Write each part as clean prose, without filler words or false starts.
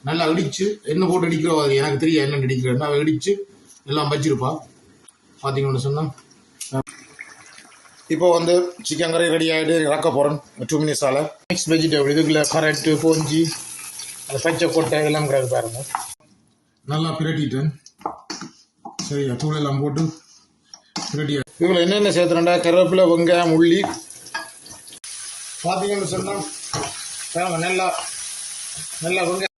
நல்லா இடிச்சு என்ன போட்டு அடிக்கிறோம் அது எனக்கு தெரியும் என்ன அடிக்கிறேன்னா அவள் இடிச்சு எல்லாம் வச்சிருப்பா. பார்த்தீங்கன்னு சொன்னால் இப்போ வந்து சிக்கன் கறி ரெடி ஆகிட்டு இறக்க போகிறேன் 2 மினிட்ஸால். மிக்ஸ் வெஜிடபிள் இதுக்குள்ள கரெக்டு போஞ்சி அந்த பச்சை கொட்டை எல்லாம் கிடையாது பாருங்க. நல்லா பிரட்டிட்டேன். சரியா தூள் எல்லாம் போட்டு பிரட்டியா. இதில் என்னென்ன சேர்த்துறேன்டா கருவேப்பிலை வெங்காயம் உள்ளி. பார்த்தீங்கன்னு சொன்னால் நல்லா நல்லா வெங்காயம்.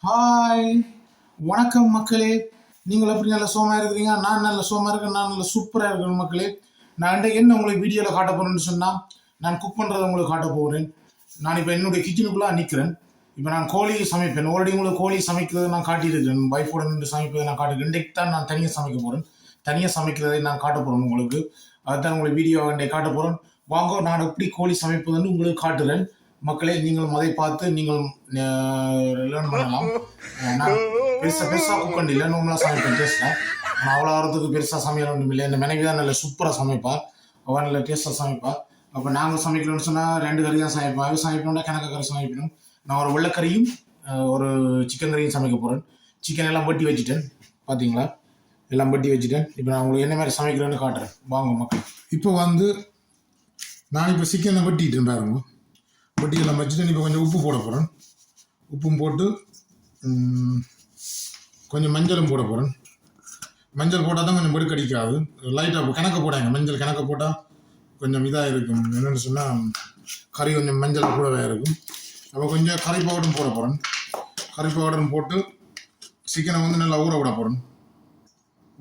ஹாய் வணக்கம் மக்களே, நீங்கள் எப்படி நல்ல சோமாக இருக்கிறீங்க? நான் நல்ல சோமாக இருக்கேன், நான் நல்ல சூப்பராக இருக்கிறேன் மக்களே. நான் இன்றைக்கு என்ன உங்களுக்கு வீடியோவில் காட்ட போகிறேன்னு சொன்னால், நான் குக் பண்ணுறதை உங்களுக்கு காட்ட போகிறேன். நான் இப்போ என்னுடைய கிச்சனுக்குள்ளே நிற்கிறேன். இப்போ நான் கோழி சமைப்பேன். ஆல்ரெடி உங்களுக்கு கோழி சமைக்கிறதை நான் காட்டியிருக்கிறேன். வைஃபோட நின்று சமைப்பதை நான் காட்டியிருக்கேன். இன்றைக்கு தான் நான் தனியாக சமைக்க போகிறேன். தனியாக சமைக்கிறதை நான் காட்ட போகிறேன் உங்களுக்கு. அதுதான் உங்களுக்கு வீடியோ இன்றைக்கு காட்ட போகிறேன். வாங்க நான் எப்படி கோழி சமைப்பதுன்னு உங்களுக்கு காட்டுறேன் மக்களே. நீங்களும் அதை பார்த்து நீங்கள் லேர்ன் பண்ணலாம். நான் பெருசாக குக் பண்ணி இல்லை, நோம்பலாக சமைப்பேன் டேஸ்ட்டாக. நான் அவ்வளோ ஆகிறதுக்கு பெருசாக சமையல் ஒன்றும் இல்லை. இந்த மனைவி தான் நல்ல சூப்பராக சமைப்பாள், அவள் நல்ல டேஸ்ட்டாக சமைப்பாள். அப்போ நாங்கள் சமைக்கணும்னு சொன்னால் 2 கறி தான் சமைப்பேன். அது சமைக்கணும்னா கணக்கு கறி சமைக்கணும். நான் ஒரு வெள்ளைக்கறியும் ஒரு சிக்கன் கறியும் சமைக்க போகிறேன். சிக்கன் எல்லாம் வெட்டி வச்சுட்டேன், பார்த்தீங்களா? எல்லாம் வெட்டி வச்சுட்டேன். இப்போ நான் உங்களுக்கு என்ன மாதிரி சமைக்கிறேன்னு காட்டுறேன் வாங்க மக்கள். இப்போ வந்து நான் இப்போ சிக்கனை வெட்டிட்டேன் பாருங்க. வெட்டியெல்லாம் வச்சுட்டு இப்போ கொஞ்சம் உப்பு போட போகிறேன். உப்பும் போட்டு கொஞ்சம் மஞ்சளும் போட போகிறேன். மஞ்சள் போட்டால் தான் கொஞ்சம் வெடுக்கடிக்காது. லைட்டாக கணக்க போடாங்க. மஞ்சள் கணக்க போட்டால் கொஞ்சம் இதாக இருக்கும். என்னென்னு சொன்னால் கறி கொஞ்சம் மஞ்சள் கூடவே இருக்கும். அப்போ கொஞ்சம் கறி பவுடரும் போட போகிறேன். கறி பவுடரும் போட்டு சிக்கனை வந்து நல்லா ஊற விட போகிறேன்.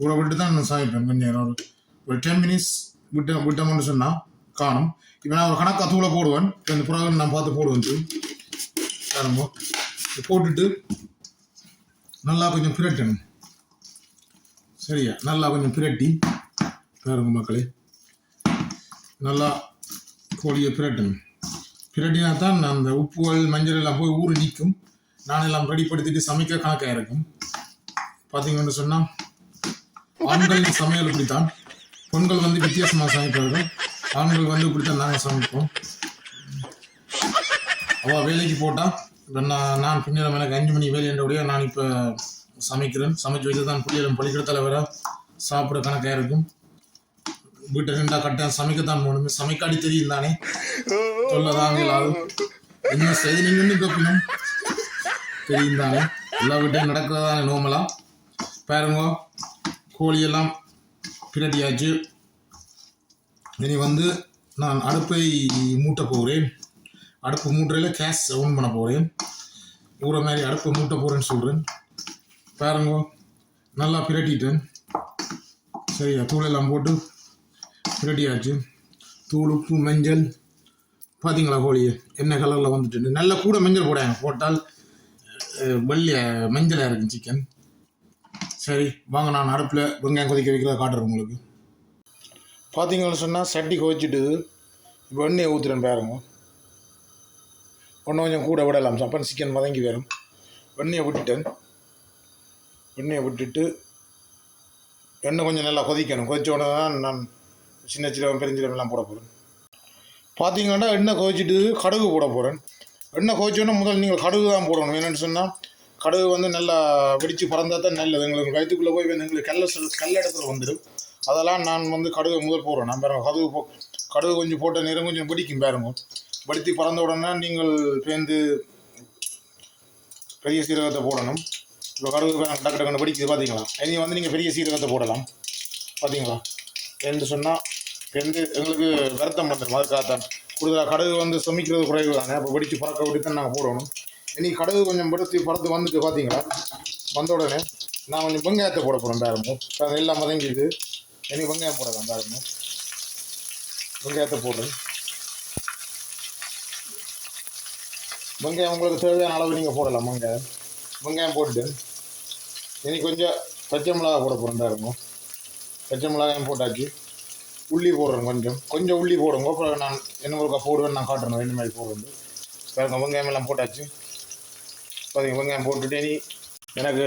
ஊற விட்டு தான் நான் சமைப்பேன். கொஞ்சம் ஒரு 10 மினிட்ஸ் விட்டோம்னு சொன்னால் காணும். இப்போ நான் ஒரு கணக்காக தூளை போடுவேன். இந்த புறாவை நான் பார்த்து போடுவேன். பாருங்க, போட்டுட்டு நல்லா கொஞ்சம் பிரட்டணும். சரியா நல்லா கொஞ்சம் பிரட்டி பாருங்க மக்களே. நல்லா கோழியை பிரட்டணும். பிரட்டினா தான் அந்த உப்புகள் மஞ்சள் எல்லாம் போய் ஊறி நிற்கும். நான் எல்லாம் ரெடிப்படுத்திட்டு சமைக்க கணக்காக இருக்கும். பார்த்தீங்கன்னு சொன்னால் ஆண்களின் சமையல் இப்படித்தான். பெண்கள் வந்து வித்தியாசமாக சமைப்பார்கள். ஆண்கள் வந்து இப்படித்தான் நாங்கள் சமைப்போம். அவள் வேலைக்கு போட்டால் இப்போ நான் பின்னிடம் எனக்கு 5 மணி வேலையோடைய நான் இப்போ சமைக்கிறேன். சமைச்சு வச்சு தான் பிள்ளைகளும் பள்ளிக்கூடத்தில் வர சாப்பிட கணக்காக இருக்கும். வீட்டை 2 கட்ட சமைக்கத்தான் போகணும். சமைக்காடி தெரியும் தானே, சொல்லதாங்க எல்லாரும் என்ன செய்து நீங்கன்னு கேட்கணும் தெரியும் தானே. எல்லா வீட்டையும் நடக்கிறதானே நோமலாம். பாருங்க, கோழியெல்லாம் பிரட்டியாச்சு. இனி வந்து நான் அடுப்பை மூட்ட போகிறேன். அடுப்பு மூட்டுறையில் கேஸ் ஆன் பண்ண போகிறேன். ஊற மாதிரி அடுப்பை மூட்ட போகிறேன்னு சொல்கிறேன். பாருங்க, நல்லா பிரட்டிட்டேன். சரியா தூளெல்லாம் போட்டு பிரட்டியாச்சு. தூள் உப்பு மஞ்சள் பார்த்தீங்களா கோழியை என்ன கலரில் வந்துட்டு. நல்லா கூட மஞ்சள் போடாங்க, போட்டால் வெள்ளைய மஞ்சளாக இருக்கும் சிக்கன். சரி வாங்க நான் அடுப்பில் வெங்காயம் கொதிக்க வைக்கிறத காட்டுறேன் உங்களுக்கு. பார்த்தீங்கன்னு சொன்னால் சட்டி கொதிச்சுட்டு இப்போ எண்ணெயை ஊற்றுறேன் பாருங்க. ஒன்று கொஞ்சம் கூட விடலாம், அப்போ சிக்கன் வதங்கி வரும். எண்ணெயை விட்டுட்டேன். எண்ணெயை விட்டுட்டு எண்ணெய் கொஞ்சம் நல்லா கொதிக்கணும். கொதிச்ச உடனே தான் நான் சின்ன சீரகம் பெருஞ்சீரகம்லாம் போட போகிறேன். பார்த்தீங்கன்னா எண்ணெய் கொதிச்சுட்டு கடுகு போட போகிறேன். எண்ணெய் கொதிச்சோன்னா முதல் நீங்கள் கடுகு தான் போடணும். என்னென்னு சொன்னால் கடுகு வந்து நல்லா வெடித்து பறந்தால் தான் நல்லது. எங்களுக்கு வயிற்றுக்குள்ளே போய் எங்களுக்கு கல் இடத்துல வந்துடும். அதெல்லாம் நான் வந்து கடுகு முதல் போடுறேன். நான் பாருங்க கடுகு கொஞ்சம் போட்ட நேரம் கொஞ்சம் வெடிக்கும் பாருங்க. வெடித்து பறந்த உடனே நீங்கள் பேருந்து பெரிய சீரகத்தை போடணும். இப்போ கடுகு டக்கு டக்குன்னு வெடிக்குது பார்த்தீங்களா. இனி வந்து நீங்கள் பெரிய சீரகத்தை போடலாம். பார்த்தீங்களா என்று சொன்னால் பேருந்து எங்களுக்கு வருத்தம் வந்துடும். அதுக்காகத்தான் கூடுதலாக கடுகு வந்து சமைக்கிறது குறைவு தானே. அப்போ வெடித்து பறக்க விட்டு நாங்கள் போடணும். இனி கடுகு கொஞ்சம் பறத்து வந்துட்டு பார்த்தீங்களா. வந்த உடனே நான் கொஞ்சம் வெங்காயத்தை போட போகிறேன் பாருங்க. அது எல்லாம் வதங்கிது. இனி வெங்காயம் போடலாம் பாருங்க. வெங்காயத்தை போடுறேன். வெங்காயம் உங்களுக்கு தேவையான அளவு நீங்கள் போடலாம். வெங்காயம் போட்டுட்டு இனி கொஞ்சம் பச்சை மிளகா போட போகிறேன் பாருங்க. பச்சை மிளகாயும் போட்டாச்சு. உள்ளி போடுறேன். கொஞ்சம் உள்ளி போடுங்க. அப்புறம் நான் என்ன ஒருக்கா போடுவேன் நான் காட்டுறேன் என்ன மாதிரி போடுறது பாருங்க. வெங்காயம் எல்லாம் போட்டாச்சு. பார்த்தீங்க வெங்காயம் போட்டுட்டு இனி எனக்கு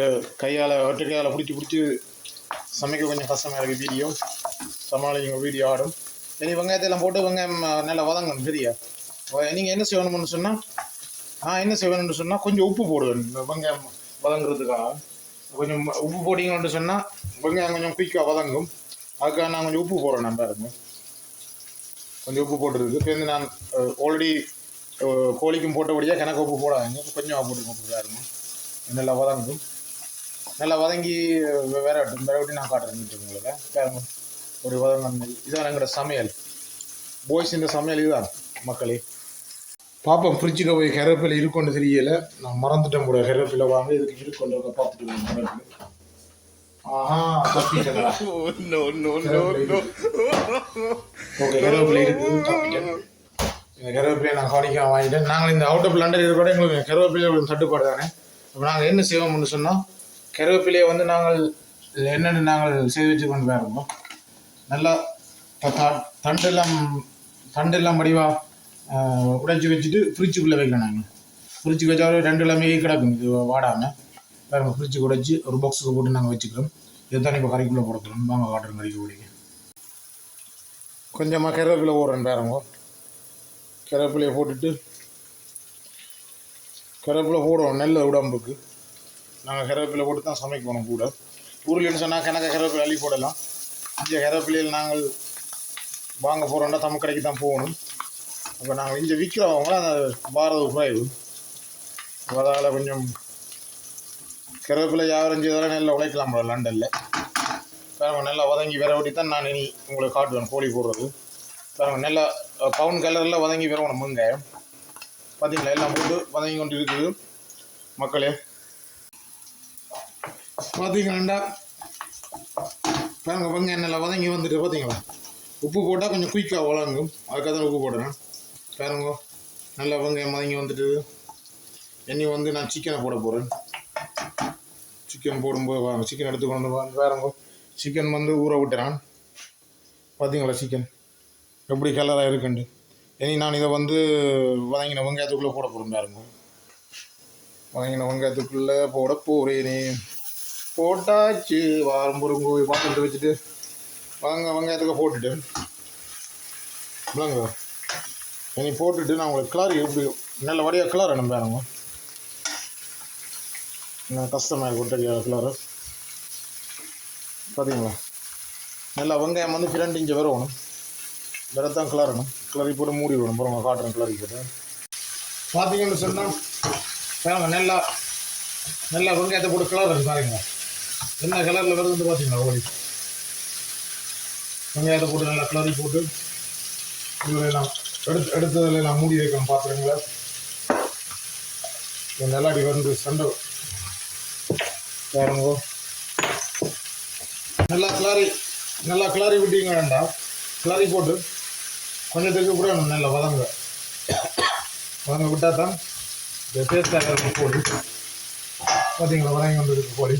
ஒற்றை கையால் பிடிச்சி சமைக்க கொஞ்சம் கஷ்டமாக இருக்குது. வீடியோ சமாளிங்க, வீடியோ ஆடும். இனி வெங்காயத்தெல்லாம் போட்டு வெங்காயம் நல்லா வதங்கணும் சரியா. நீங்கள் என்ன செய்யணும்னு சொன்னால் என்ன செய்வேன்னு சொன்னால் கொஞ்சம் உப்பு போடுவேன் வெங்காயம் வதங்குறதுக்காக. கொஞ்சம் உப்பு போட்டிங்கன்னு சொன்னால் வெங்காயம் கொஞ்சம் குயிக்காக வதங்கும். அதுக்காக நான் கொஞ்சம் உப்பு போடுறேன். நான் பாருங்க கொஞ்சம் உப்பு போட்டுருக்கு. இப்போ வந்து நான் ஆல்ரெடி கோழிக்கும் போட்டபடியாக கணக்கு உப்பு போடாதீங்க, கொஞ்சமாக போட்டு உப்பு பாருங்க. நல்லா வதங்கும். நல்லா வதங்கி வேற விட்டு நான் காட்டுறேன் உங்களுக்கு பாருங்க. ஒரு வதங்க இதுதான் எங்களோட சமையல். பாய்ஸ் இந்த சமையல் இதுதான் மக்களே. பாப்பா ஃப்ரிட்ஜுக்கு போய் கருவேப்பிலை இருக்குன்னு தெரியல. நான் மறந்துட்டேன் கூட. கருவேப்பிலை வாங்க இதுக்கு இருக்குன்னு பார்த்துட்டு கருவேப்பிலை இருக்குது. இந்த கருவேப்பிலையை நான் காணிக்க வாங்கிட்டேன். நாங்கள் இந்த அவுட் ஆஃப் லண்டன் இருக்கிற எங்களுக்கு கருவேப்பிலை தட்டுப்பாடு தானே. இப்போ நாங்கள் என்ன செய்வோம்னு சொன்னால் கருவேப்பிலையை வந்து நாங்கள் என்னென்னு நாங்கள் செய்து வச்சு கொண்டு போயிருக்கோம். நல்லா தண்டெல்லாம் வடிவாக உடைச்சி வச்சுட்டு ஃப்ரிட்ஜுக்குள்ளே வைக்கலாம். நாங்கள் ஃப்ரிட்ஜுக்கு வச்சா 2 கிழமை கிடக்கும் இது வாடாமல். வேறு ஃப்ரிட்ஜுக்கு உடைச்சி ஒரு பாக்ஸுக்கு போட்டு நாங்கள் வச்சுக்கிறோம். இதுதான் இப்போ கறிக்குள்ளே போடுறோம். வாங்க காட்டுறோம் கறிக்கு பிடிக்க. கொஞ்சமாக கருவேப்பிலை போடுறேன் பாருங்க. கருவேப்பிலையை போட்டுட்டு கருவேப்பிலை போடுவோம் நல்ல உடம்புக்கு. நாங்கள் கருவேப்பிலை போட்டு தான் சமைக்கணும் கூட. ஊரில்னு சொன்னால் கணக்க கருவேப்பிலை அள்ளி போடலாம். இந்த கருவேப்பிலையில் நாங்கள் வாங்க போகிறோம்னா தமிழ் கடைக்கு தான் போகணும். அப்போ நாங்கள் இங்கே விற்கிறவங்க அந்த பாரத குறைவு. அதனால் கொஞ்சம் கருவேப்பிலை வியாபாரம் செய்தாலும் நல்லா உழைக்கலாம் போல லண்டனில். பாருங்கள் நல்லா வதங்கி விர ஓட்டி தான் நான் இனி உங்களுக்கு காட்டுவேன் கோழி போடுறது. பாருங்கள் நல்லா பவுன் கலரில் வதங்கி வரணும் வெங்காயம். பார்த்தீங்களா எல்லாம் போட்டு வதங்கி கொண்டு இருக்குது மக்களே. பார்த்தீங்களாண்டா பாருங்கள் வெங்காயம் நல்லா வதங்கி வந்துட்டு பார்த்தீங்களா. உப்பு போட்டால் கொஞ்சம் குயிக்காக வளங்கும். அதுக்காக தான் உப்பு போடுறேன். பாருங்க நல்லா வெங்காயம் வதங்கி வந்துட்டு இனி வந்து நான் சிக்கனை போட போகிறேன். சிக்கன் போடும்போது வாங்க சிக்கன் எடுத்து கொண்டு வாங்க. பாருங்க சிக்கன் வந்து ஊற விட்டுறான். பார்த்தீங்களா சிக்கன் எப்படி கலராக இருக்குண்டு. இனி நான் இதை வந்து வதங்கின வெங்காயத்துக்குள்ளே போட போகிறேன். பாருங்க வதங்கின வெங்காயத்துக்குள்ளே போட போகிறேன். போட்டாச்சு. வாரம் பொருங்கோ பாத்திரத்தை வச்சுட்டு வெங்காயத்துக்கு போட்டுட்டு இல்லைங்க இனி போட்டுட்டு நான் உங்களுக்கு கிளறி எப்படி நல்ல வடியாக கிளறணும். பாருங்க நான் கஷ்டமாக கொட்டடியாக கிளறு. பார்த்தீங்களா நல்லா வெங்காயம் வந்து 2 இன்ச்சு வரணும். வரத்தான் கிளறணும். கிளறி போட்டு மூடி விடணும். அப்புறம் காட்டுறேன் கிளறி போட்டு. பார்த்தீங்கன்னு சொன்னால் பாருங்க நல்லா வெங்காயத்தை போட்டு கிளறணும். பாருங்க என்ன கலரில் வருதுன்னு பார்த்தீங்களா ஓடி. வெங்காயத்தை போட்டு நல்லா கிளறி போட்டு இதில் நான் எடுத்ததில் நான் மூடி வைக்கணும். பார்த்துருங்களா நல்லாடி வந்து சண்டை பாருங்க. நல்லா கிளறி விட்டீங்க வேண்டாம். கிளறி போட்டு கொஞ்சத்துக்கு கூட நல்லா வதங்க விட்டால் தான் இந்த டேஸ்டாக இருக்கும் கோழி. பார்த்தீங்களா வதங்கி வந்துருக்கு கோழி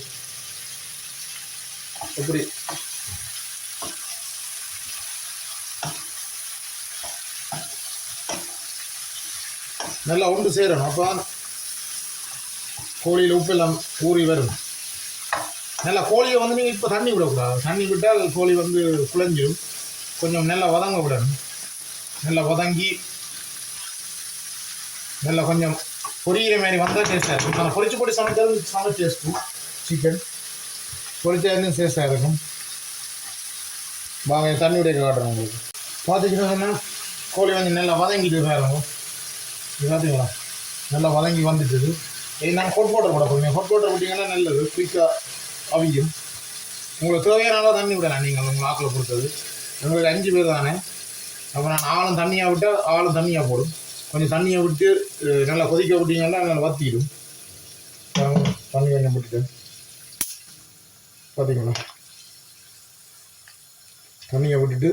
எப்படி. நல்லா உண்டு சேரணும். அப்போ கோழியில் உப்பு எல்லாம் ஊறி வரும். நல்லா கோழியை வந்து நீங்கள் இப்போ தண்ணி விடக்கூடாது. தண்ணி விட்டால் கோழி வந்து குழஞ்சிடும். கொஞ்சம் நல்லா வதங்க விடணும். நல்லா வதங்கி நல்லா கொஞ்சம் பொரியிற மாதிரி வந்தால் டேஸ்ட்டாக இருக்கும். நம்ம பொரிச்சு போட்டு சமைச்சாலும் செம டேஸ்ட்டும். சிக்கன் பொரிச்சா இன்னும் டேஸ்ட்டாக இருக்கும். வாங்க தண்ணி விட காட்டுறேன் உங்களுக்கு. பார்த்துக்கிட்டோம்னா கோழி வந்து நல்லா வதங்கிட்டு தான் இருக்கும். இது பார்த்தீங்களா நல்லா வதங்கி வந்துட்டுது. இது நாங்கள் ஹாட் வாட்டர் போட போகிறீங்க. ஹாட் வாட்டர் விட்டிங்கன்னா நல்லது, குயிக்காக அவிக்கும். உங்களுக்கு தேவையான தண்ணி விடலாம். நீங்கள் உங்கள் ஆக்கில் கொடுத்தது எங்களுக்கு 5 பேர் தானே. அப்போ நான் ஆளும் தண்ணியாக விட்டால் ஆளும் தண்ணியாக போடும். கொஞ்சம் தண்ணியை விட்டு நல்லா கொதிக்க விட்டிங்கன்னா நல்லா வற்றிடும். தண்ணி கொஞ்சம் விட்டுட்டு பார்த்தீங்களா தண்ணியை விட்டுட்டு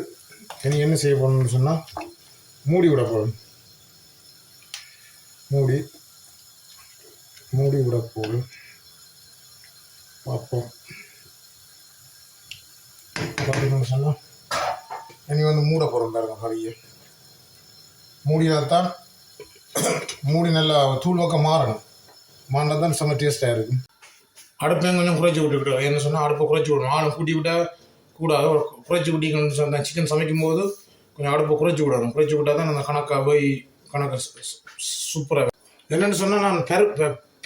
இனி என்ன செய்ய போகணும்னு சொன்னால் மூடி விட போகணும். மூடி விட போகணும். பார்ப்போம். பார்த்தீங்கன்னு சொன்னால் இனி வந்து மூட போகிறோம். பாருங்க கறியை மூடினால்தான் மூடி நல்லா தூள் பக்கம் மாறினா தான் செம்ம டேஸ்ட்டாக இருக்கும். அடுப்பையும் கொஞ்சம் குறைச்சி விட்டுக்கிட்டோம். என்ன சொன்னால் அடுப்பை குறைச்சி விடணும். ஆளும் கூட்டி விட்டால் கூடாது. குறைச்சி விட்டிங்கன்னு சொன்னால் சிக்கன் சமைக்கும் போது கொஞ்சம் அடுப்பை குறைச்சி விடணும். குறைச்சி விட்டால் தான் அந்த கணக்காக போய் கணக்கு சூப்பராக. என்னென்னு சொன்னால் நான்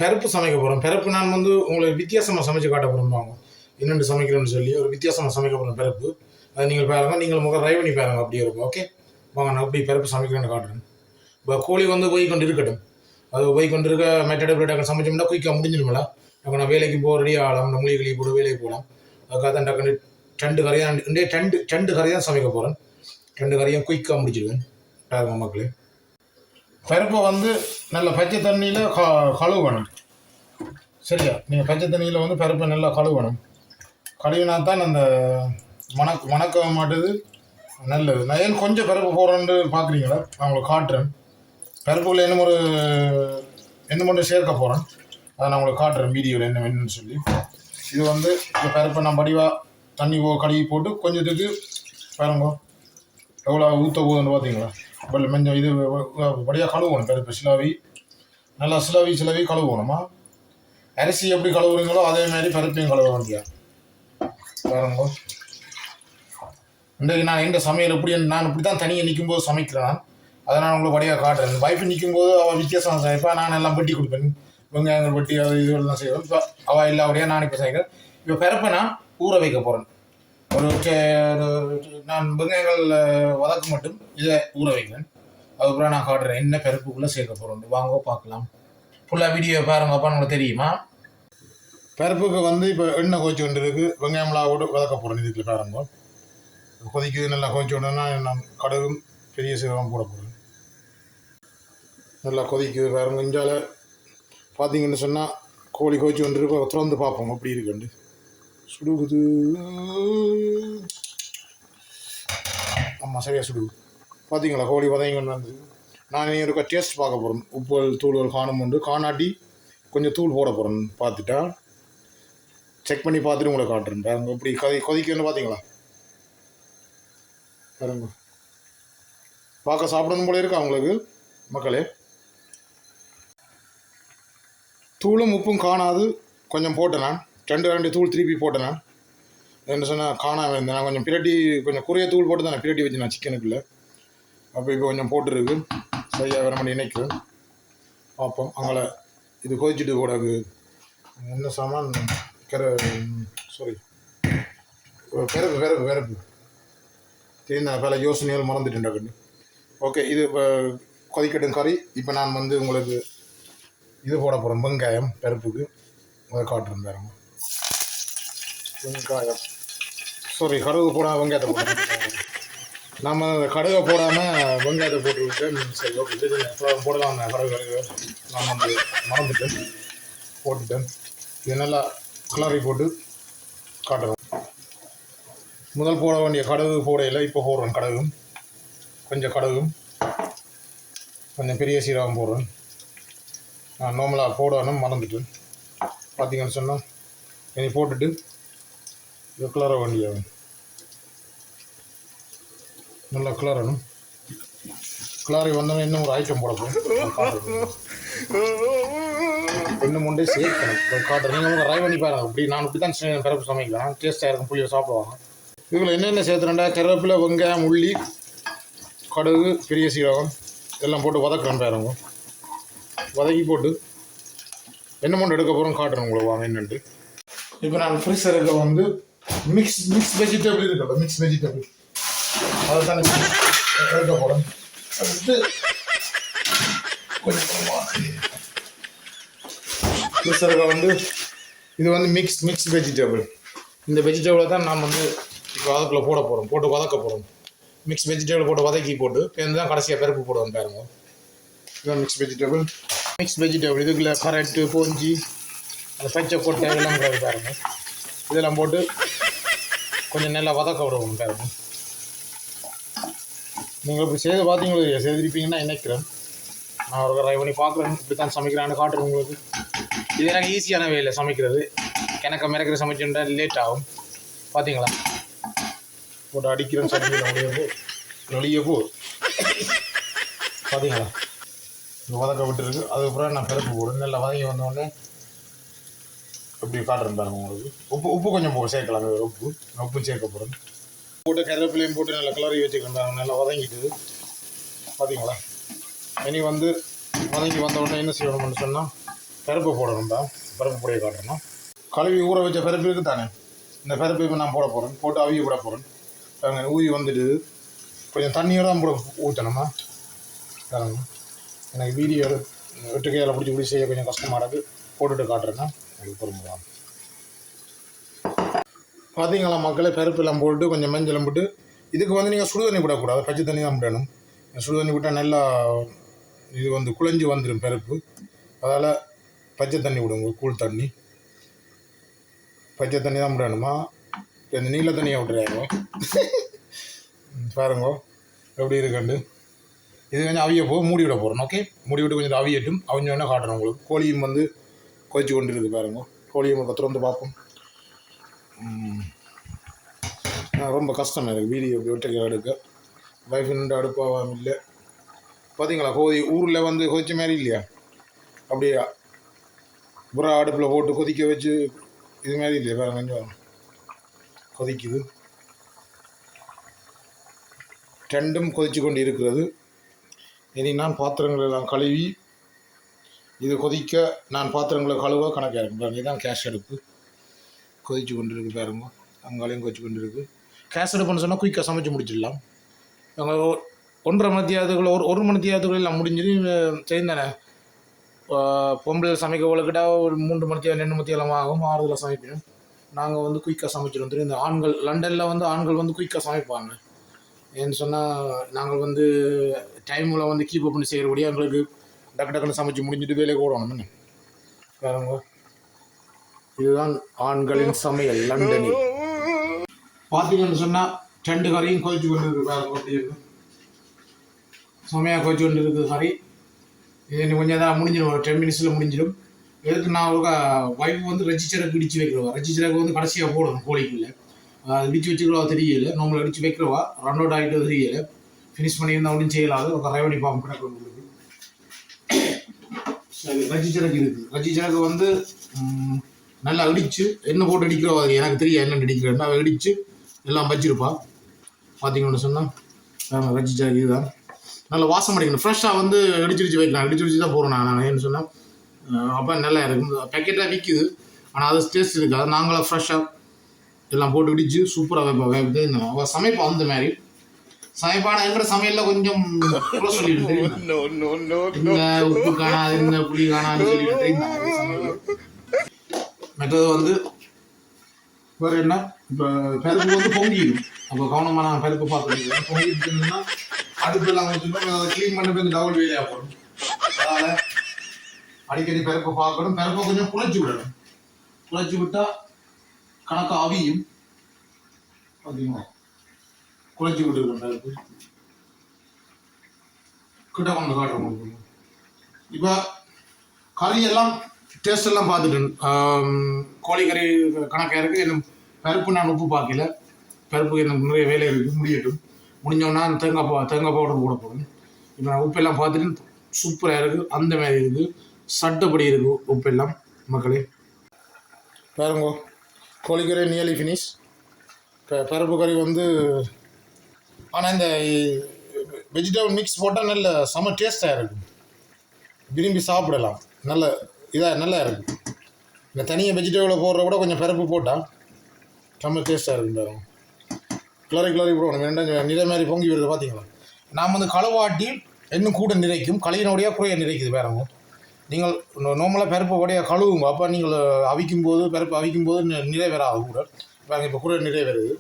பருப்பு சமைக்க போகிறேன். பருப்பு நான் வந்து உங்களுக்கு வித்தியாசமாக சமைச்சு காட்ட போகிறோம். என்னென்னு சமைக்கிறேன்னு சொல்லி ஒரு வித்தியாசமாக சமைக்க போகிறேன் பருப்பு. அதை நீங்கள் பாருங்கள், நீங்கள் முகம் ட்ரை பண்ணி பாருங்கள், அப்படியே இருக்கும். ஓகே வாங்க, நான் அப்படி பருப்பு சமைக்கிறேன்னு காட்டுறேன். இப்போ கோழி வந்து போய் கொண்டு இருக்கட்டும். அது போய் கொண்டு இருக்க மெட்டடை சமைச்சோம்னா குயிக்காக முடிஞ்சிடுமில்ல. அப்போ நான் வேலைக்கு போக ரெடி ஆகலாம், நம்ம மூலிகை கிளி போட்டு வேலைக்கு போகலாம். அதுக்காக தான் டக்குன்னு 2 கறியாக 2 கறி தான் சமைக்க போகிறேன். 2 கறியும் குயிக்காக முடிச்சிடுவேன். பாருங்க மக்களே, பருப்பை வந்து நல்ல பச்சை தண்ணியில் கழுவணும். சரியா, நீங்கள் பச்சை தண்ணியில் வந்து பருப்பை நல்லா கழுவணும். கழுவினா தான் அந்த மணக்க மாட்டுது, நல்லது. நான் ஏன் கொஞ்சம் பருப்பு போடுறேன்னு பார்க்குறீங்களா? நான் உங்களுக்கு காட்டுறேன். பருப்புக்குள்ள என்ன மட்டும் சேர்க்க போகிறேன். அதை நான் உங்களுக்கு காட்டுறேன் வீடியோவில் என்னன்னு சொல்லி. இது வந்து இந்த பருப்பை நான் படிவாக தண்ணி கழுவி போட்டு கொஞ்சத்துக்கு பாருங்க எவ்வளோ ஊற்ற போகுதுன்னு பார்த்தீங்களா? இப்போ கொஞ்சம் இது படியாக கழுவணும். பருப்பு நல்லா சிலவி கழுவணுமா. அரிசி எப்படி கழுவுறீங்களோ அதே மாதிரி பருப்பையும் கழுவ வேண்டியா பாருங்க. இன்றைக்கு நான் எந்த சமையல் நான் இப்படி தான் தனியாக நிற்கும்போது சமைக்கிறேன். அதை நான் உங்களுக்கு படியாக காட்டுறேன். வைஃப் நிற்கும்போது அவள் வித்தியாசம் சமைப்பா, நான் எல்லாம் வெட்டி கொடுப்பேன். வெங்காயங்கள் வெட்டி அது இதெல்லாம் செய்வேன். இப்போ அவள் இல்லாவடியாக நான் இப்போ செய்கிறேன். இப்போ பருப்பை நான் ஊற வைக்க போகிறேன். நான் வெங்காயங்கள் வதக்க மட்டும் இதை ஊற வைக்கிறேன். அதுக்கப்புறம் நான் காட்டுறேன் என்ன பருப்புக்குள்ளே சேர்க்க போகிறோம். வாங்க பார்க்கலாம். ஃபுல்லாக வீடியோ பாருங்க அப்பா, உங்களுக்கு தெரியுமா? பருப்புக்கு வந்து இப்போ எண்ணெய் கொதிச்சு கொண்டு இருக்குது. வெங்காயம்லாம் கூட வதக்க போகிறேன். இதுக்கு பாருங்க கொதிக்குது. நல்லா கொதிச்சு விடணுன்னா நான் கடுகும் பெரிய சீரகம் போட போகிறேன். நல்லா கொதிக்குது பாருங்க. இஞ்சால பார்த்தீங்கன்னு சொன்னால் கோழி கொதிச்சு கொண்டு இருக்கு. திறந்து பார்ப்போம் அப்படி இருக்குண்டு. சுடுகுது. ஆமாம் சரியாக சுடுகு. பார்த்தீங்களா கோழி வதங்கி கொண்டு வந்து. நான் நீ இருக்க டேஸ்ட் பார்க்க போகிறேன். உப்புகள் தூள்கள் காணும் உண்டு. காணாட்டி கொஞ்சம் தூள் போட போகிறேன். பார்த்துட்டா செக் பண்ணி பார்த்துட்டு உங்களை காட்டுறேன். பாருங்க இப்படி கொதிக்கணும்னு பார்த்தீங்களா? பாருங்க பார்க்க சாப்பிடணும் போல இருக்கா உங்களுக்கு மக்களே. தூளும் உப்பும் காணாது கொஞ்சம் போட்டேன். நான் 2 தூள் திருப்பி போட்டேன். நான் என்ன சொன்னால் காணாமல் இருந்தேன். நான் கொஞ்சம் பிரட்டி கொஞ்சம் குறைய தூள் போட்டு தான் நான் பிரட்டி வச்சு நான் சிக்கனுக்குள்ளே. அப்போ இப்போ கொஞ்சம் போட்டுருக்கு. சரியாக வர மாதிரி நினைக்கிறேன். பார்ப்போம். அங்கே இது கொதிச்சுட்டு கூட என்ன சாமான் பிறப்பு தெரியும். பல யோசனைகள் மறந்துட்டேன். ஓகே, இது இப்போ கொதிக்கட்டும் கறி. இப்போ நான் வந்து உங்களுக்கு இது போட போகிறேன். வெங்காயம் பருப்புக்கு அதை காட்டுறேன். பாருங்க வெங்காயம் கடுகு போடாமல் வெங்காயத்தை போடுறேன். நம்ம கடுகை போடாமல் வெங்காயத்தை போட்டுவிட்டேன். சரி ஓகே, போடலாம். கடுகு நான் வந்து மறந்துட்டேன், போட்டுட்டேன். இது நல்லா கிளறி போட்டு காட்டுறேன். முதல் போட வேண்டிய கடுகு போடையில் இப்போ போடுறேன். கடுகும் கொஞ்சம் பெரிய சீரகம் போடுறேன். நான் நார்மலாக போடணும் மறந்துட்டேன். பார்த்தீங்கன்னு சொன்னால் இனி போட்டுட்டு இதை கிளற வேண்டிய நல்லா கிளறணும். கிளறி வந்தோடனே இன்னும் ஒரு ஐட்டம் போட போகிறேன். இன்னும் ஒன்றே சேர்க்கணும் காட்டுறேன். நீங்கள் உங்கள் ட்ரை பண்ணி பாருங்கள். இப்படி நான் இப்படி தான் பருப்பு சமைக்கலாம். டேஸ்ட்டாக இருக்கும். புளியை சாப்பிடுவாங்க. இதில் என்னென்ன சேர்த்துறேன்டா கருவேப்பிலை, வெங்காயம், உள்ளி, கடுகு, பெரிய சீரகம் எல்லாம் போட்டு வதக்குறேன். பாருங்க வதக்கி போட்டு என்ன மட்டும் எடுக்க போகிறோம் காட்டுறேன் உங்களுக்கு. வாங்க என்னென்று. இப்போ நான் ஃப்ரீசருக்கு வந்து மிக்ஸ் வெஜிடபிள் இருக்கட்டும். மிக்ஸ் வெஜிடபிள் அதை தான் எடுக்க போகிறேன். அடுத்து கொஞ்சம் ஃப்ரீசருக்கு வந்து இது வந்து மிக்ஸ் வெஜிடபிள். இந்த வெஜிடபிளை தான் நான் வந்து இப்போ அதுக்குள்ளே போட போகிறோம். போட்டு வதக்க போகிறோம். மிக்ஸ் வெஜிடபிள் போட்டு வதக்கி போட்டு இப்போ தான் கடைசியாக பருப்பு போடுவோம். பாருங்க இதுதான் மிக்ஸ் வெஜிடபிள். இதுக்குள்ளே கரெக்டு போஞ்சி அந்த பச்சை கொட்டை எல்லாம் பாருங்க. இதெல்லாம் போட்டு கொஞ்சம் நல்லா வதக்க விடுவோம். பாருங்க நீங்கள் இப்படி செய்து பார்த்தீங்களோ செய்திருப்பீங்கன்னா நினைக்கிறேன். நான் ஒரு ட்ரை பண்ணி பார்க்குறேன். இப்படி தான் சமைக்கிறான்னு காட்டுறேன் உங்களுக்கு. இது எனக்கு ஈஸியான வேலை சமைக்கிறது. எனக்கு மிரக்கிற சமைச்சுட்டா லேட் ஆகும். பார்த்தீங்களா போட்டு அடிக்கிறேன். சமையல் முடியாது வெளியே போ. பார்த்தீங்களா வதக்க விட்டுருக்கு. அதுக்கப்புறம் நான் பருப்பு போடுறேன். நல்லா வதங்கி வந்தோடனே எப்படி காட்டுறேன் பாருங்க உங்களுக்கு. உப்பு கொஞ்சம் சேர்க்கலாம். உப்பும் சேர்க்க போகிறேன். போட்டு கருவேப்பிலையும் போட்டு நல்லா கிளறி வச்சுக்கிட்டாங்க. நல்லா வதங்கிட்டுது பார்த்தீங்களா. இனி வந்து வதங்கி வந்த உடனே என்ன செய்யணும்னு சொன்னால் பருப்பு போடணும் தான். பருப்பு பொடியை காட்டணும். கழுவி ஊற வச்ச பருப்பு இருக்குது தானே, இந்த பருப்பு இப்போ நான் போட போகிறேன். போட்டு அவிய போட போகிறேன். ஊதி வந்துட்டு கொஞ்சம் தண்ணியோட தான் போட ஊற்றணுமா. எனக்கு வீடியோ வெட்டுக்கையால் பிடிச்சி செய்ய கொஞ்சம் கஷ்டமாக இருக்குது. போட்டுட்டு காட்டுறேன்னா எனக்கு பொறுமைதான். பார்த்தீங்களா மக்களே, பருப்பெல்லாம் போட்டு கொஞ்சம் மஞ்சளும் போட்டு இதுக்கு வந்து நீங்கள் சுடு தண்ணி விடக்கூடாது, பச்சை தண்ணி தான் விடணும். சுடு தண்ணி விட்டால் நல்லா இது வந்து குழஞ்சி வந்துடும் பருப்பு. அதால் பச்சை தண்ணி விடுங்க, கூழ் தண்ணி. பச்சை தண்ணி தான் விடணுமா, இந்த நீல தண்ணியை விட்டுறாங்க. பாருங்க எப்படி இருக்குண்டு. இது கொஞ்சம் அவிய போக மூடி விட போகிறோம். ஓகே, மூடி விட்டு கொஞ்சம் அவியட்டும். அவிஞ்சோடனே காட்டுறோம் உங்களுக்கு. கோழியும் வந்து கொதிச்சு கொண்டு இருக்குது பாருங்க. கோழியும் திறந்து பார்ப்போம். ரொம்ப கஷ்டம் எனக்கு வீடியோ ஒட்டைக்கு எடுக்க. வைஃப் நின்று அடுப்பாக இல்லை. பார்த்தீங்களா, ஊரில் வந்து கொதிச்ச மாதிரி இல்லையா, அப்படியே புறா அடுப்பில் போட்டு கொதிக்க வச்சு இது மாதிரி இல்லையா. வேறு கொஞ்சம் கொதிக்குது. ரெண்டும் கொதிச்சு கொண்டு இருக்கிறது. இனி நான் பாத்திரங்கள் எல்லாம் கழுவி இது கொதிக்க நான் பாத்திரங்களை கழுவ கணக்காக இருக்கும் பாருங்க. இதுதான் கேஷ் அடுப்பு. கொதிச்சு கொண்டு இருக்குது பாருங்க. அங்காலையும் கொதிச்சு கொண்டு இருக்குது. கேஷ் அடுப்புன்னு சொன்னால் குயிக்காக சமைச்சு முடிச்சிடலாம். நாங்கள் 1.5 மணி நேரத்துக்குள்ள ஒரு மணி நேரத்துக்குள்ள எல்லாம் முடிஞ்சிடு செய்தானே. பொம்பளை சமைக்க உலகிட்டா ஒரு 3 மணி நேரம் 2 மணி நேரம் ஆகும். 6 சமைக்கணும். நாங்கள் வந்து குயிக்காக சமைச்சிட்டு வந்துடும். இந்த ஆண்கள் லண்டனில் வந்து ஆண்கள் வந்து குயிக்காக சமைப்பாங்க. ஏன்னு சொன்னால் நாங்கள் வந்து டைமில் வந்து கீப் அப் பண்ணி செய்கிறபடியாக எங்களுக்கு டக்கு டக்குன்னு சமைச்சு முடிஞ்சுட்டு வேலையை ஓடணும். என்ன பாருங்க, இதுதான் ஆண்களின் சமையல் லண்டனில். பார்த்தீங்கன்னு சொன்னால் 2 கறியும் கொதிச்சு கொண்டு இருக்குது பாருங்க. அப்படி இருக்கு செமையாக கொதிச்சு கொண்டு இருக்குது கறி. இது கொஞ்சம் தான் முடிஞ்சிடும், ஒரு 10 மினிட்ஸில் முடிஞ்சிடும். எதுக்கு நான் ஒரு வைஃப் வந்து ரஜிச்சரக்கு இடிச்சு வைக்கிறவா. ரஜிச்சரக்கு வந்து கடைசியாக போடணும் கோழிக்குள்ளே. இடிச்சு வச்சுக்கிறவா தெரியல, நம்மளை அடித்து வைக்கிறவா ரன் அவுட் ஆகிட்டு தெரியல. ஃபினிஷ் பண்ணியிருந்தா ஒன்றும் செய்யலாது. ஒரு ரெவடி பாம்பு கிடக்கு உங்களுக்கு. ரஜிச்சரக்கு இருக்குது. ரஜிச்சரக்கு வந்து நல்லா இடித்து எண்ணெய் போட்டு அடிக்கிறவா. அது எனக்கு தெரியும் என்னென்னு அடிக்கிறேன்னா அவள் இடித்து எல்லாம் வச்சிருப்பா. பார்த்தீங்கன்னு சொன்னால் ரஜிச்சரக்கு இதுதான். நல்லா வாசம் அடிக்கணும். ஃப்ரெஷ்ஷாக வந்து இடிச்சு வைக்கலாம். இடிச்சு தான் போகிறோம் நான் ஏன்னு சொன்னால் அப்போ நல்லா இருக்கும். பேக்கெட்டாக விற்கிது, ஆனால் அது டேஸ்ட் இருக்காது. நாங்களாம் ஃப்ரெஷ்ஷாக எல்லாம் போட்டு இடிச்சு சூப்பராக வைப்போம். அவள் சமைப்போம் அந்த மாதிரி சமைப்பான. எங்கட சமையலில் கொஞ்சம் சொல்லிட்டு உப்பு காணாது, இந்த புளி காணாதுன்னு சொல்லிட்டு. மற்றது வந்து வேறு என்ன, இப்போ பருப்பு வந்து பொங்கிடும். அப்போ கவனமாக நான் பருப்பு பார்த்துருக்கேன். பொங்கிட்டுன்னா அடுப்பெல்லாம் வச்சுருந்தோம். அதை க்ளீன் பண்ண போய் டபுள் வேலையாக போடும். அதனால் அடிக்கடி பருப்பை பார்க்கணும். பருப்பை கொஞ்சம் குழைச்சி விடணும். குழைச்சி விட்டால் கணக்காக அவியும். பார்த்தீங்களா, குழைச்சி விட்டுருக்கோம். பருப்பு கிட்ட கொண்டு காட்டுறோம். இப்போ கறியெல்லாம் டேஸ்ட் எல்லாம் பார்த்துட்டேன். கோழிக்கறி கணக்காக இருக்குது. இன்னும் பருப்பு நான் உப்பு பார்க்கல. பருப்பு எனக்கு நிறைய வேலை இருக்குது, முடியட்டும். முடிஞ்சோன்னா தேங்காய் பவுடர் போட போகிறேன். இப்போ நான் உப்பெல்லாம் பார்த்துட்டு சூப்பராக இருக்குது. அந்த மாதிரி இருக்குது, சட்டப்படி இருக்குது உப்பெல்லாம். மக்களே பாருங்க, கோழிக்கறி நியர்லி ஃபினிஷ். பருப்பு கறி வந்து ஆனால் இந்த வெஜிடபிள் மிக்ஸ் போட்டால் நல்ல செம டேஸ்ட்டாக இருக்கும். விரும்பி சாப்பிடலாம். நல்ல இதாக நல்லா இருக்கும். இந்த தனியாக வெஜிடபிளை போடுற கூட கொஞ்சம் பருப்பு போட்டால் செம்ம டேஸ்ட்டாக இருக்கும். பாருங்க, கிளறி போடணும். ரெண்டாம் நிறை மாதிரி பொங்கி வருது. பார்த்தீங்களா, நாம் வந்து களவாட்டி இன்னும் கூட நிறைக்கும், களையினுடைய குறைய நிறைக்குது. பாருங்க, நீங்கள் நார்மலாக பருப்பு உடைய கழுவுங்க. அப்போ நீங்கள் பருப்பு அவிக்கும் போது நிறை வராது கூட. பாருங்க, இப்போ கூட நிறை வருது.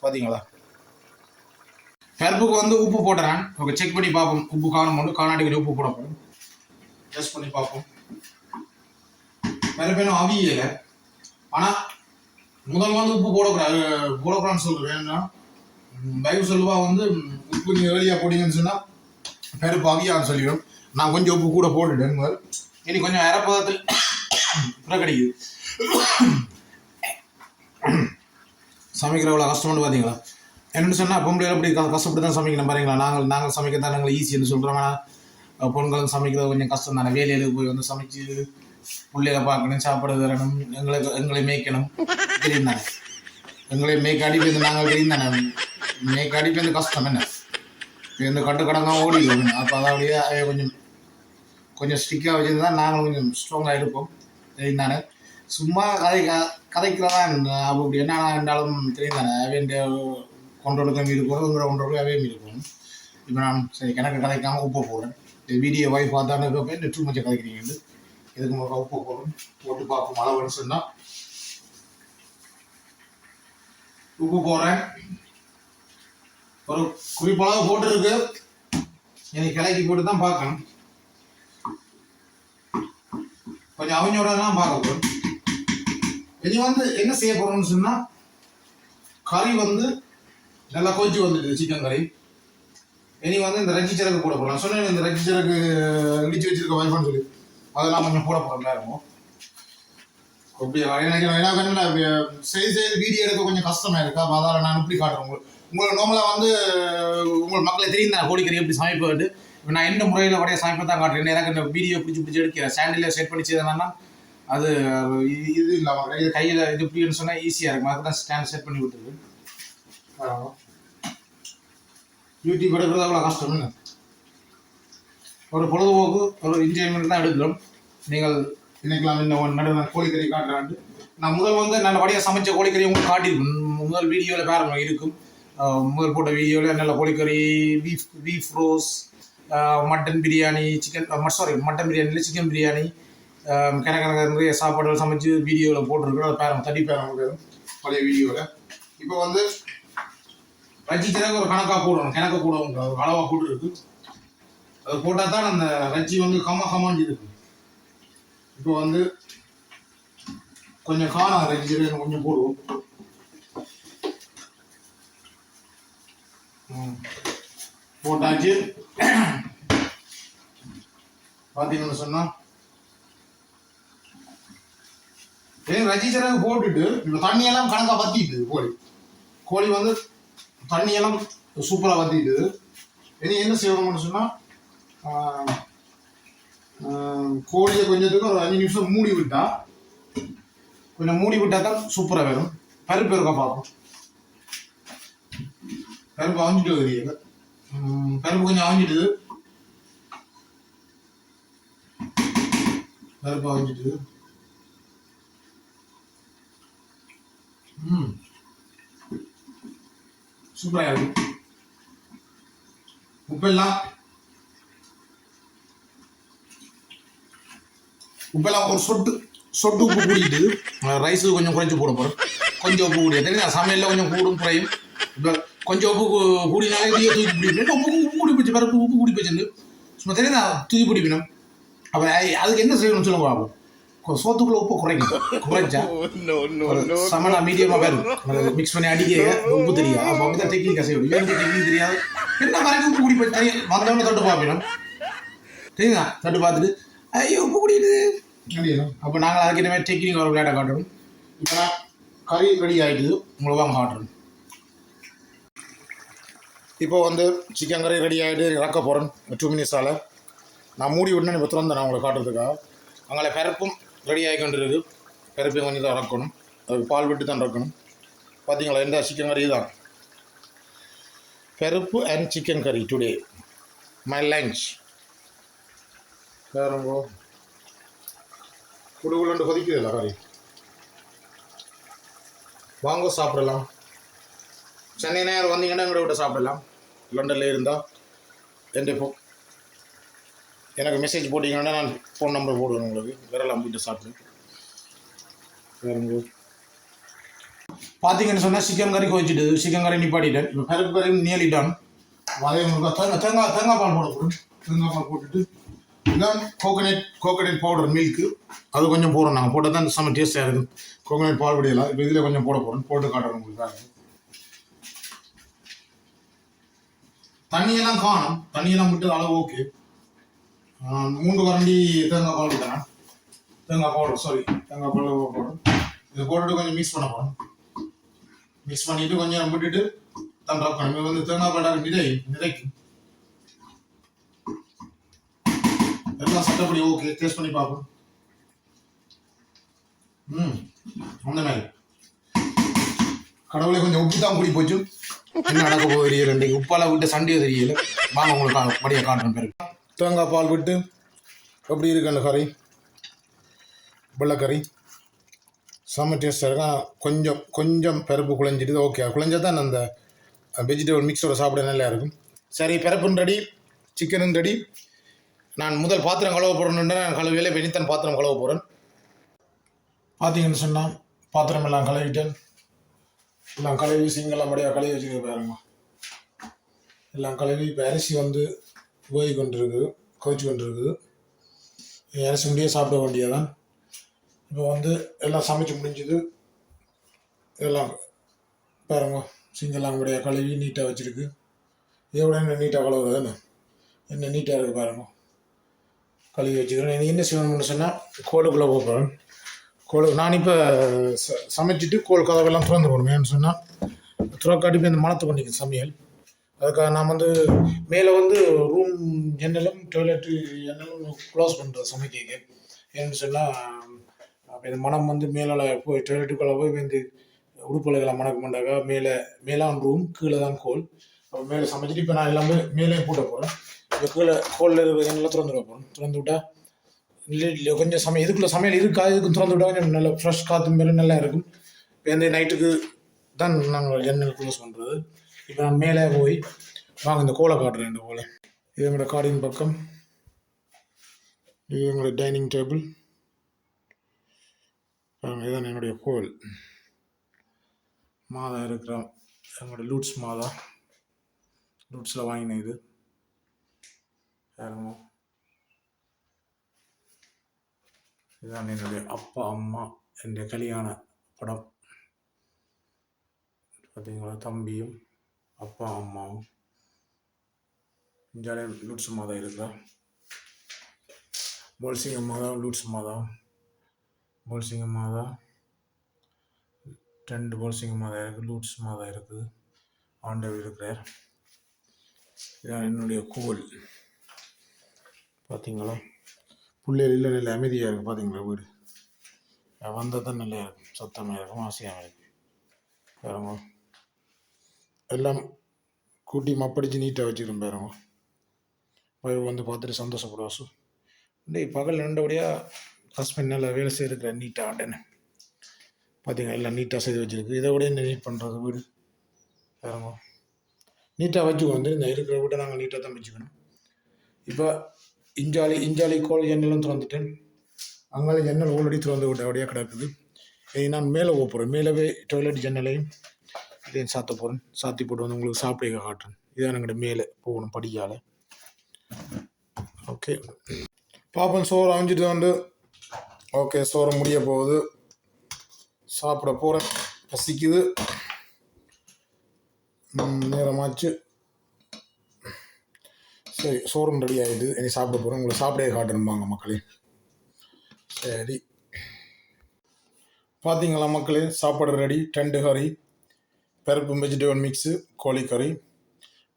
பார்த்தீங்களா, பருப்புக்கு வந்து உப்பு போட்டுறேன். ஓகே, செக் பண்ணி பார்ப்போம். உப்பு காணும் போது காணாட்டி உப்பு போட போகிறோம். டெஸ்ட் பண்ணி பார்ப்போம். பருப்பு இன்னும் அவியலை. ஆனால் முதல் வந்து உப்பு போடக்கூடாதுன்னு சொல்லுவேன். ஏன்னா பைக் சொல்லுவா வந்து உப்பு நீங்கள் ஏர்லியாக போட்டீங்கன்னு சொன்னால் பருப்பு அவியான்னு சொல்லிடும். நான் கொஞ்சம் உப்பு கூட போட்டுட்டேன். இனி கொஞ்சம் அரைப்பதத்தில் கிடைக்குது. சமைக்கிறவளோ கஷ்டம்னு பார்த்தீங்களா. என்னென்னு சொன்னால் பொம்பளை அப்படி கஷ்டப்பட்டு தான் சமைக்கணும். பாருங்களா, நாங்கள் சமைக்க தான் நாங்கள் ஈஸின்னு சொல்கிறோம். ஆனால் பொண்களும் சமைக்கிறது கொஞ்சம் கஷ்டம் தானே. வேலையில் போய் வந்து சமைச்சு பிள்ளைகளை பார்க்கணும், சாப்பாடு தரணும், எங்களை மேய்க்கணும். தெரியும் தானே. எங்களை மேய்க்காடி போய் நாங்கள் தெரியும் தானே, மேய்க்காடி போய் கஷ்டம் என்ன இந்த கட்டுக்கடங்காக ஓடிடுவோம். அப்போ அதாவடியே கொஞ்சம் கொஞ்சம் ஸ்ட்ரிக்டாக வச்சுருந்தா நாங்களும் கொஞ்சம் ஸ்ட்ராங்காக இருப்போம் தெரியும் தானே. சும்மா கதைக்கிறதா அப்படி என்ன இருந்தாலும் தெரியும் தானே. அவைய கொண்டோடுக்கம் இருக்கணும், உங்களோட கொண்டோடு அவையும் இருக்கணும். இப்போ நான் சரி கணக்கு கதைக்காமல் உப்பு போடுறேன். இந்த வீடியோ வாய் பார்த்தான்னு இருக்கப்போ இந்த டூ மச்சம் கதைக்கிறீங்க. இதுக்கு முன்னாடி உப்பு போடுறோம், போட்டு பார்ப்போம் அளவுன்னு சொன்னால் உப்பு போடுறேன். ஒரு குறிப்பளவு போட்டுருக்கு, எனக்கு கிளைக்கி போட்டு தான் பார்க்கணும். கொஞ்சம் அவங்களோட தான் பார்க்க போகிறோம். இனி என்ன செய்ய போகிறோம்னு சொன்னால் கறி நல்லா கொதிச்சு வந்துடுது சிக்கன் கறி. இனி இந்த ரஜ்ஜி சிறகு போட போகலாம். சொன்னேன் இந்த ரஜ்ஜி சிறகு இடிச்சு வச்சிருக்க வைஃபான்னு சொல்லி அதெல்லாம் கொஞ்சம் போட போகிறோம் நேரமும். அப்படி ஏன்னா செய்து வீடியோ எடுக்க கொஞ்சம் கஷ்டமாக இருக்கா. அப்போ அதால் நான் இப்படி காட்டுறேன். உங்களுக்கு நார்மலாக உங்கள் மக்களை தெரியும் தான் கோழிக்கறி எப்படி சமைப்பது. இப்போ நான் என்ன முறையில் வரைய சமைப்பை தான் காட்டுறேன். எனக்கு இந்த வீடியோ பிடிச்சி எடுக்க ஸ்டாண்டில் செட் பண்ணி செய்தேன்னா அது இது இல்லாமல் இது கையில் இது இப்படின்னு சொன்னால் ஈஸியாக இருக்கும். அதுக்கு தான் ஸ்டாண்ட் செட் பண்ணி விட்டுருக்கு. யூடியூப் எடுக்கிறது அவ்வளோ கஷ்டம் இல்லை. ஒரு பொழுதுபோக்கு ஒரு என்ஜாய்மெண்ட் தான் எடுக்கிறோம். நீங்கள் நினைக்கலாம் இன்னும் நடுவில் கோழிக்கறி காட்டுறான்ட்டு. நான் முதல் நல்லபடியாக சமைச்ச கோழிக்கறி உங்களுக்கு காட்டியிருக்கேன். முதல் வீடியோவில் பாருங்க இருக்கும். முதல் போட்ட வீடியோவில் நல்ல கோழிக்கறி, beef rose, mutton biryani, mutton பிரியாணியில் சிக்கன் பிரியாணி, கணக்கு நிறைய சாப்பாடுகள் சமைச்சு வீடியோவில் போட்டிருக்கோம். அதை பாருங்க, தட்டி பாருங்க பழைய வீடியோவில். இப்போ ரஜ்ஜி சிறகு ஒரு கணக்காக போடணும், கணக்காக போடவும் ஒரு அளவாக போட்டு இருக்கு. அது போட்டால் தான் அந்த ரஜ்ஜி கமாண்டி இருக்கு. இப்போ கொஞ்சம் காரம் ரஜ்ஜி சிறகு கொஞ்சம் போடுவோம். போட்டாச்சு. பார்த்தீங்கன்னு சொன்னால் ரஜ்ஜி சிறகு போட்டுட்டு இப்போ தண்ணியெல்லாம் கணக்காக வத்திட்டு கோழி தண்ணியெல்லாம் சூப்பராக வத்திட்டு இனி என்ன செய்யணும்னு சொன்னால் கோழியை கொஞ்சத்துக்கு ஒரு 5 நிமிஷம் மூடி விட்டா தான் சூப்பராக வரும். பருப்பு இருக்க பார்ப்போம். பருப்பு அவிஞ்சிட்டு வருது. பருப்பு கொஞ்சம் அவிஞ்சிட்டுது. பருப்பு அவிஞ்சிட்டு சூப்பராக இருக்கு. உப்பெல்லாம் ஒரு சொட்டு உப்பு கூடிட்டு ரைஸு கொஞ்சம் குறைச்சி போட போகிறோம். கொஞ்சம் உப்பு கூடிய தெரியுது சமையலில் கொஞ்சம் கூடும் குறையும். இப்போ கொஞ்சம் உப்பு கூடினாலே தூக்கி பிடிக்கணும். உப்பு கூடி போச்சு, பருப்பு உப்பு கூடி போச்சுன்னு சும்மா தெரியுதா தூக்கி பிடிக்கணும். அப்போ அதுக்கு என்ன செய்யணும்னு சொல்லுங்க பார்ப்போம். சோத்துக்குள்ள உப்பு குறைச்சா சமனா மீடியமாக வரும். மிக்ஸ் பண்ணி அடிக்க உப்பு தெரியாது. அப்போ அப்படிதான் டெக்னிக்காக செய்யணும். டெக்னிக் தெரியாது என்ன மாதிரி உப்பு குடி போய் தெரியும். வந்தவங்க தொட்டு பார்ப்போம் தெரியுதா. தொட்டு பார்த்துட்டு ஐயோ உப்பு குடிக்குது அப்படியும். அப்போ நாங்கள் அதுக்கு இந்த மாதிரி டெக்னிக் ஒரு விளையாட காட்டுறோம். இப்போ நான் கறி ரெடி ஆகிடுது, உங்களுக்கு வாங்க காட்டுறோம். இப்போ சிக்கன் கறி ரெடி ஆகிட்டு இறக்க போகிறேன் 2 மினிட்ஸால். நான் மூடி விடணும். இப்போ திறந்தேன் நான் உங்களுக்கு காட்டுறதுக்காக. அங்கே பருப்பும் ரெடி ஆகி கொண்டு இருக்குது. பருப்பையும் கொஞ்சம் தான் இறக்கணும். அதுக்கு பால் விட்டு தான் இறக்கணும். பார்த்தீங்களா எந்த சிக்கன் கறி தான். பருப்பு அண்ட் சிக்கன் கறி டுடே மை லஞ்ச். வேறங்கோ குடுகுலண்டு கொதிக்குதுல்ல கறி. வாங்க சாப்பிடலாம். சென்னை நேரம் வந்தீங்கன்னா எங்களை விட சாப்பிடலாம். லண்டனில் இருந்தால் எனக்கு மெசேஜ் போட்டிங்கன்னா நான் ஃபோன் நம்பர் போடுவேன் உங்களுக்கு. வேறெல்லாம் போய்ட்டு சாப்பிடுவேன். வேறங்க பார்த்தீங்கன்னு சொன்னால் சிக்கன் கறி கொதிச்சுட்டு சிக்கன் கறி நிப்பாட்டிட்டேன். இப்போ பருப்பு கறி நியலிட்டான். அதே மாதிரி தேங்காய் பால் போடக்கூடும். தேங்காய் பால் போட்டுட்டு இதான் கோகனட் பவுடர் மில்க்கு அது கொஞ்சம் போடுறோம். நாங்கள் போட்டால் தான் செம்ம டேஸ்ட்டாக இருக்கும். கோகனட் பால் விடையலாம். இப்போ இதில் கொஞ்சம் போட போகிறோம். போட்டு காட்டுறோம் உங்களுக்கு. தண்ணியெல்லாம் காணும். தண்ணியெல்லாம் விட்டு அளவு ஓகே. 3 கரண்டி தேங்காய் பால் விட்டேன். தேங்காய் பால் போடும். இதை போட்டுட்டு கொஞ்சம் மிக்ஸ் பண்ண போகிறோம். மிக்ஸ் பண்ணிவிட்டு கொஞ்சம் விட்டுட்டு தான் ரக்கணும். தேங்காய் பால் நிறைக்கும். எல்லாம் சட்டப்படி ஓகே. டேஸ்ட் பண்ணி பார்ப்போம். அந்த மாதிரி கடவுளே கொஞ்சம் உப்பு தான் கூடி போச்சு. என்ன நடக்க போகுது தெரியல. இன்றைக்கு உப்பால விட்டு சண்டையை தெரியல. வாங்க உங்களுக்கு படியை காட்டுறேன் பேரு. தேங்காய் பால் விட்டு எப்படி இருக்கு அந்த கறி, வெள்ளைக்கறி செம்ம டேஸ்டாக இருக்கும். கொஞ்சம் கொஞ்சம் பருப்பு குழஞ்சிட்டு ஓகே, குழஞ்சா தான் அந்த வெஜிடபிள் மிக்ஸோட சாப்பிட நல்லா இருக்கும். சரி, பருப்புன்னு ரெடி, சிக்கனும் ரெடி. நான் முதல் பாத்திரம் கழுவ போகிறேன்னு நான் கழுவையில் வெனித்தன் பாத்திரம் கழுவ போகிறேன். பார்த்தீங்கன்னு சொன்னால் பாத்திரம் எல்லாம் கழுவிட்டேன். எல்லாம் கழுவி சிங்கெல்லாம் முடியாக கழுவி வச்சுக்க பாருங்க. எல்லாம் கழுவி இப்போ அரிசி வந்து போய் கொண்டிருக்குது, கொதிச்சு கொண்டிருக்குது. அரிசி முடிய சாப்பிட வேண்டியதான். இப்போ வந்து எல்லாம் சமைச்சு முடிஞ்சுது. எல்லாம் பாருங்க, சிங்கெல்லாம் முடிய கழுவி நீட்டாக வச்சுருக்கு. இதோட என்ன நீட்டாக கழுவுறது என்ன நீட்டாக இருக்குது பாருங்க. கழுவி வச்சுக்கிறேன். என்ன செய்யணும்னு சொன்னால் கோலுக்குள்ளே போகிறேன். நான் இப்போ சமைச்சிட்டு கோல் கதவெல்லாம் திறந்து போடணுமேன்னு சொன்னால் துறக்காட்டி போய் இந்த மனத்து பண்ணிக்க சமையல். அதுக்காக நான் வந்து மேலே வந்து ரூம் ஜன்னலும் டாய்லெட்டு ஜன்னலும் க்ளோஸ் பண்ணுறது சமைக்க. ஏன்னு சொன்னால் அப்போ இந்த மனம் வந்து மேலே போய் டாய்லெட்டுக்குள்ளே போய் வந்து உடுப்பலைகளை மணக்க மாட்டாக்கா. மேலான் ரூம், கீழே தான் கோல். அப்போ மேலே சமைச்சிட்டு இப்போ நான் எல்லாமே மேலே பூட்ட போகிறேன். இப்போ கீழே கோலில் இருக்கிற ஜன்னலாம் திறந்து வைப்போம். திறந்து விட்டால் இல்லை கொஞ்சம் இதுக்குள்ளே சமையல் இருக்கா, இதுக்கும் திறந்து விட்டால் கொஞ்சம் நல்லா ஃப்ரெஷ் காற்று மாரி நல்லா இருக்கும். இப்போ இந்த நைட்டுக்கு தான் நாங்கள் ஜன்னல் க்ளோஸ் பண்ணுறது. இப்போ நான் மேலே போய் வாங்க இந்த கோலை காட்டுறேன். இந்த கோலை இது எங்களோட காடின் பக்கம், இது எங்களோட டைனிங் டேபிள். இதுதான் என்னுடைய கோல். மாதா இருக்கிறோம், எங்களோட லூட்ஸ் மாதா, லூட்ஸில் வாங்கினேன். இது யாருங்க, இதுதான் என்னுடைய அப்பா அம்மா என்னுடைய கல்யாண படம். பார்த்தீங்களா, தம்பியும் அப்பா அம்மாவும். இந்தியாவிலே லூட்ஸ் மாதா இருக்கா, போல்சிங்க மாதா, லூட்ஸ் மாதா, போல்சிங்க மாதா, 2 போல்சிங்க மாதா இருக்குது, லூட்ஸ் மாதா இருக்குது, ஆண்டவர் இருக்கிறார். இதுதான் என்னுடைய கோல். பார்த்தீங்களா, பிள்ளைகள் இல்லை, நல்ல அமைதியாக இருக்குது. பார்த்தீங்களா, வீடு வந்தால் தான் நல்லா இருக்கும், சத்தமாக இருக்கும், ஆசையாக இருக்கும். பாருங்க, எல்லாம் கூட்டி மப்படிச்சு நீட்டாக வச்சுக்கிறோம். பாருங்க, வயல் வந்து பார்த்துட்டு சந்தோஷப்படுவாசு. இன்றைக்கு பகல் ரெண்டபடியாக ஹஸ்பண்ட் நல்லா வேலை செய்திருக்கிற நீட்டாக ஆண்டேன்னு. பார்த்தீங்களா, எல்லாம் நீட்டாக செய்து வச்சுருக்கு. இதை விட என்ன நீட் பண்ணுறது வீடு. பாருங்க, நீட்டாக வச்சுக்கோ. வந்து இந்த இருக்கிற வீட்டை நாங்கள் நீட்டாக தான் வச்சுக்கணும். இப்போ இஞ்சாலி கோல் ஜன்னலும் திறந்துட்டேன். அங்கே ஜன்னல் ஆல்ரெடி திறந்து விட்ட அப்படியே கிடக்குது. நான் மேலே போகிறேன். மேலவே டாய்லெட் ஜன்னலையும் இதையும் சாத்த போகிறேன். சாத்தி போட்டு வந்து உங்களுக்கு சாப்பிட காட்டுறேன். இதான் எங்கள்கிட்ட மேலே போகணும் படியால். ஓகே, பாப்பன் சோறு அமைஞ்சிட்டு வந்து ஓகே, சோறு முடிய போகுது. சாப்பிட போகிறேன். பசிக்குது, நேரமாச்சு. சரி, சோறும் ரெடி ஆகிடுது. இனி சாப்பிட போகிறேன். உங்களை சாப்பிடவே காட்டணும்பாங்க மக்களே. சரி, பார்த்தீங்களா மக்களே, சாப்பாடு ரெடி. 2 கறி, பருப்பு வெஜிடபிள் மிக்ஸு, கோழிக்கறி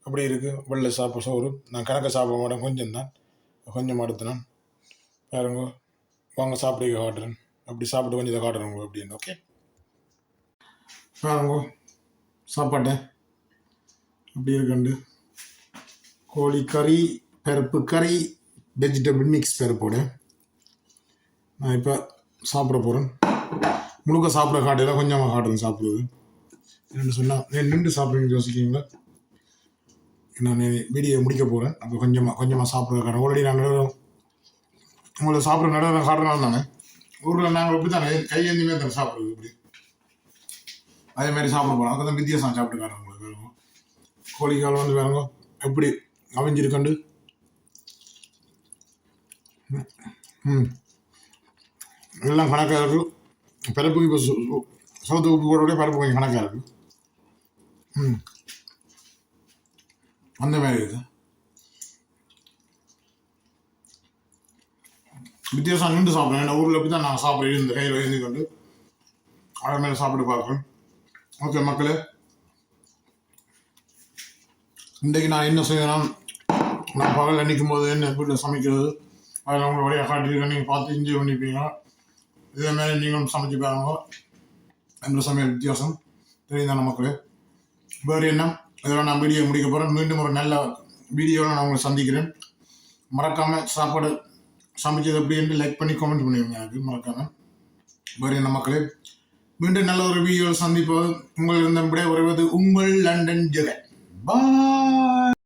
அப்படி இருக்குது. வெள்ளை சாப்பிட சோறு. நான் கணக்கை சாப்பிட மாட்டேன், கொஞ்சம் தான், கொஞ்சம் அடுத்துனேன். பாருங்க, வாங்க சாப்பிட காட்டுறேன். அப்படி சாப்பிட்டு கொஞ்சம் இதை காட்டுறேன் உங்களுக்கு அப்படின்னு. ஓகே, பாருங்க சாப்பாட்டை அப்படி இருக்குண்டு. கோழிக்கறி, பருப்பு கறி, வெஜிடபிள் மிக்ஸ் பருப்போட நான் இப்போ சாப்பிட போகிறேன். முழுக்க சாப்பிட காட்டுல கொஞ்சமாக காட்டுறேன் சாப்பிடுவது. என்னென்னு சொன்னால் நின்று சாப்பிடுன்னு யோசிக்கிறீங்களா? நான் வீடியோ முடிக்க போகிறேன். அப்போ கொஞ்சமாக சாப்பிட காட்டுறேன். ஆல்ரெடி நான் உங்களை சாப்பிட்ற நடை காட்டுறனால தானே ஊரில் நாங்கள் இப்படி தானே கையேந்தியுமே தானே சாப்பிடுறது. இப்படி அதே மாதிரி சாப்பிட போகிறோம். அதுக்கு தான் வித்தியாசம் சாப்பிட்டு காட்டுறேன் உங்களுக்கு. வேறுங்க கோழிக்கால் வந்து வேறுங்க எப்படி அவிஞ்சிருக்கண்டு. எல்லாம் கணக்காக இருக்குது. பருப்புக்கு இப்போ சோத்து உப்பு போட பருப்பு கொஞ்சம் கணக்காக இருக்குது. அந்த மாதிரி இருக்குது. வித்தியாசம் நின்று சாப்பிட்றேன். என் ஊரில் எப்படி தான் நான் சாப்பிட்றேன். இந்த கையில் எழுதி கொண்டு அதை மேலே சாப்பிட்டு பார்க்குறேன். ஓகே மக்களே, இன்றைக்கு நான் என்ன செய்யணும், நான் பகலில் நிற்கும் போது என்ன வீட்டில் சமைக்கிறது அதில் உங்களை வழியாக காட்டியிருக்கேன். நீங்கள் பார்த்து என்ஜாய் பண்ணிப்பீங்க. இதே மாதிரி நீங்களும் சமைச்சு பாருங்க. எங்கள் சமையல் வித்தியாசம். தெரியுதான மக்களே. வேறு என்ன, இதெல்லாம் நான் வீடியோ முடிக்க போகிறேன். மீண்டும் ஒரு நல்ல வீடியோவில் நான் உங்களை சந்திக்கிறேன். மறக்காமல் சாப்பாடு சமைச்சது எப்படி என்று லைக் பண்ணி கமெண்ட் பண்ணிடுங்க எனக்கு மறக்காமல். வேறு என்ன மக்களே, மீண்டும் நல்ல ஒரு வீடியோவில் சந்திப்போம். உங்களிடம் விட வருவது உங்கள் லண்டன் ஜெகன். பாய்.